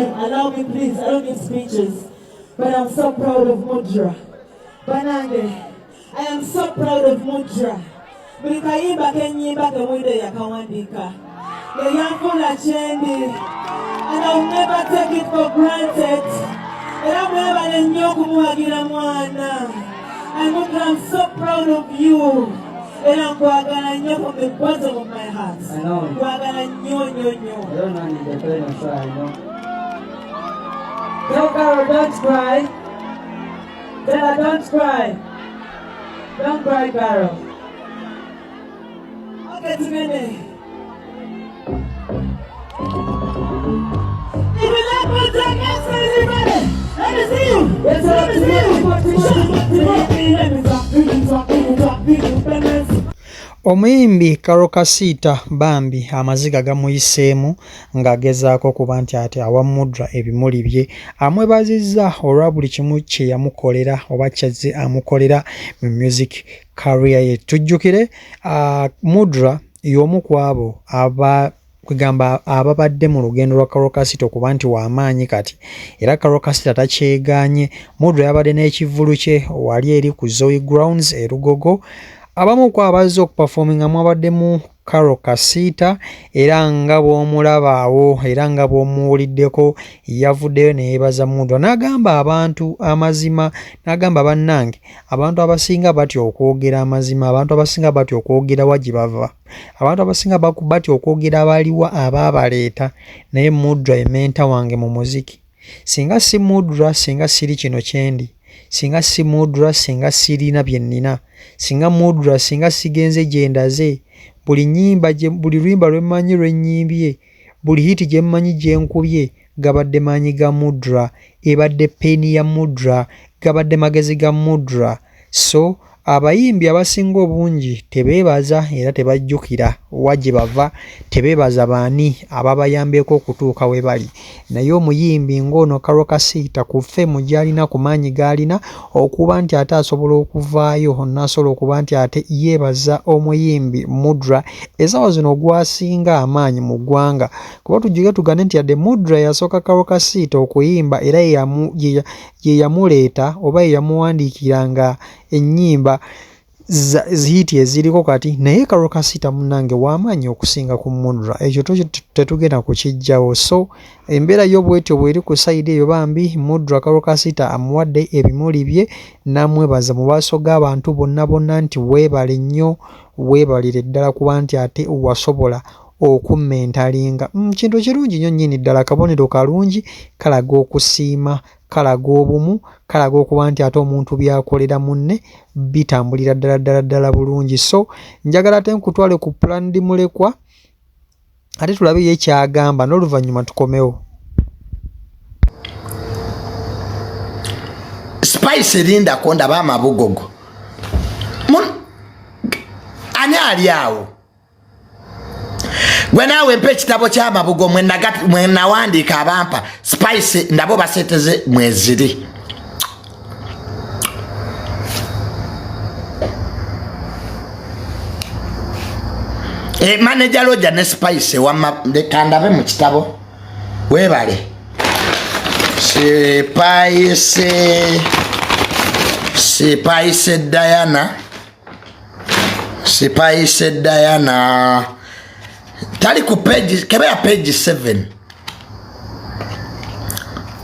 allow me please, I don't give speeches, but I'm so proud of Mudra. Banange, I am so proud of Mudra. Buli kayimba kenyimba kemwide yakawandika. Yeyanfula chendi, and I'll never take it for granted. Era mwebale nnyo kumuwagira mwana. And Mudra, I'm so proud of you. Era nkwagala nnyo from the bottom of my heart. I know. Nkwagala nnyo nnyo nnyo. I don't know if they're playing or try, I know. Tell Carol, don't cry. Tell her, don't cry. Don't cry, Carol. Okay, together. If you like Mudra, yes, everybody. Let me see you. Yes, Let me see you. Omuyimbi Carol Kasita Bambi amaziga gamuyiseemu ng'agezaako okuba nti ate awa Mudra ebimuli bye amwebazizza olwa buli kimu kye yamukolera oba kyazze amukolera mu music career ye. Tujjukire Mudra y'omu ku abo kugamba ababadde mu lugendo lwa Carol Kasita okuba nti w'amaanyi kati era Carol Kasita takyegaanye. Mudra yabadde n'ekivvulu kye wali eri ku Zoe Grounds e Lugogo. Abamu ku abazze okuperforminga mwabaddemu Carol Kasita era nga bw'omulaba awo era nga bw'omuwuliddeko yavuddeyo ne yeebaza Mudra n'agamba abantu amazima n'agamba bannange abantu abasinga batya okwogera amazima, abantu abasinga batya okwogera wa gye bava, abantu abasinga batya okwogera abaliwa abaabaleeta, naye Mudra ye menta wange mu muziki. Singa si Mudra, singa siri kino kyendi, singa si Mudra, singa sirina bye nnina, singa Mudra, singa sigenze gye ndaze, buli lwimba lwe mmanyi lwe nnyimbye, buli hiti gye mmanyi gye nkubye gabadde maanyi ga Mudra, ebadde peeni ya Mudra, gabadde magezi ga Mudra. So abayimbi abasinga obungi tebeebaza era tebajjukira wa gye bava, tebeebaza baani ababayambyeko okutuuka we bali. Naye omuyimbi ng'ono Carol Kasita ku ffeemu gy'alina, ku maanyi g'alina okuba nti ate asobola okuvaayo n'asobola okuba nti ate yeebaza omuyimbi Mudra essaawa zino gwasinga amaanyi mu ggwanga. Kuba tujjuke tugane nti yadde Mudra yasooka Carol Kasita okuyimba era ye yamuleeta oba ye yamuwandiikiranga ennyimba zihiti eziriko kati, naye Carol Kasita munnange w'amaanyi okusinga ku Mudra. Ekyo tetugenda kukijjawo. So embeera y'obwetyo bw'eri ku sayidi eyo bambi Mudra Carol Kasita amuwadde ebimuli bye n'amwebaza mu maaso g'abantu bonna bonna nti weebale nnyo, weebalire ddala kuba nti ate wasobola okummentalinga. Kintu kirungi nnyo nnyini ddala, kabonero kalungi, kalaga okusiima, kalaga obumu, kalaga okuba nti ate omuntu byakolera munne bitambulira ddala bulungi. So njagala ate nkutwale ku Planned Mulekwa ate tulabe ye kyagamba n'oluvannyuma tukomewo. Spice Linda konda ba Mabugogo. Ani ali awo? Gwe naawe mpa ekitabo ky'Amabugo mwe nawandiika abampa Spice ndabo baseteze mweziri. Manager Roger ne Spice kandabe mu kitabo weebale. Spice Diana tali ku page kebe ya page 7.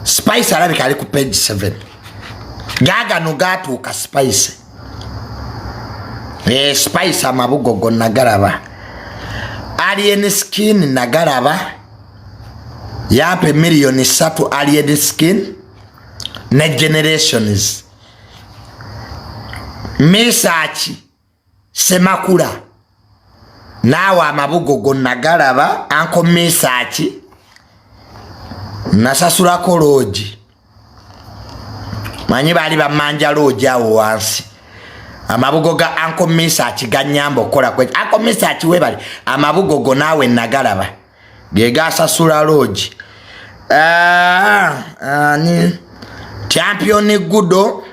Spice alabika ali ku page 7. Gaga no gatuuka Spice. Spice Amabugogo nagaraba. Alien Skin nagaraba. Yape milioni 3 Alien Skin ne Generations. Mesachi Semakula nawa Amabugogo nagaraba anko Mesachi nasasula ko loji manyi bali bamanja loji awo wansi. Amabugogo anko Mesachi ganyambo kola kwe anko Mesachi webali Amabugogo nawe nagaraba gega sasula loji. Ni Champion Gudo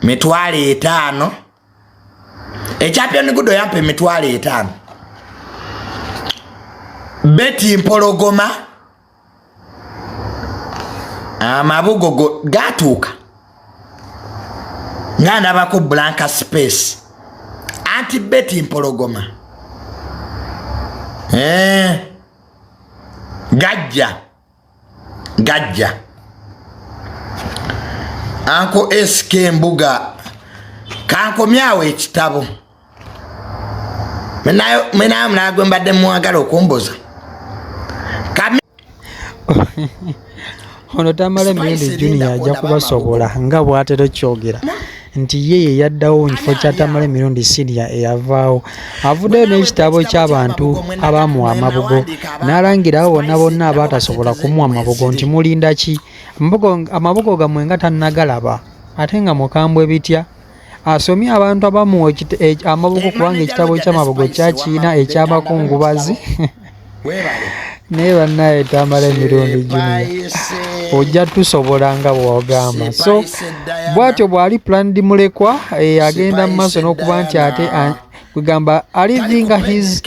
mitwale 5. Champion Gudo yampe mitwale 5. Betty Mpologoma amabugogo gatuuka nga ndabako blanka space anti beti mpologoma gajja anko SK Mbuga kankomyawo ekitabo menayo mnagwe mbadde mwagala okumboza ono Tamale Mirundi Junior ajja kubasobola nga bw'atero kyogera nti ye yaddawo mu kifo kya Tamale Mirundi Senior eyavaawo avuddeyo n'ekitabo ky'abantu abamuwa amabugo n'alangirawo bonna abaatasobola kumuwa amabugo nti mulinda ki amabugo gammwe nga tannagalaba ate nga mukambwe bitya asomye abantu abamuwa amabugo kubanga ekitabo ky'amabugo kyakiina eky'abakungubazi naye bannaye Tamale Mirundi Junior ojja tusobola nga bw'ogamba so bw'atyo bw'ali planned mulekwa agenda mu maaso n'okuba nti ate kugamba alivinga his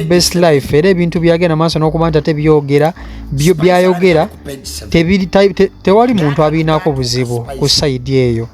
best life era ebintu byagenda mu maaso n'okuba nti ate byayogera tewali muntu abiinako buzibu ku sayidi eyo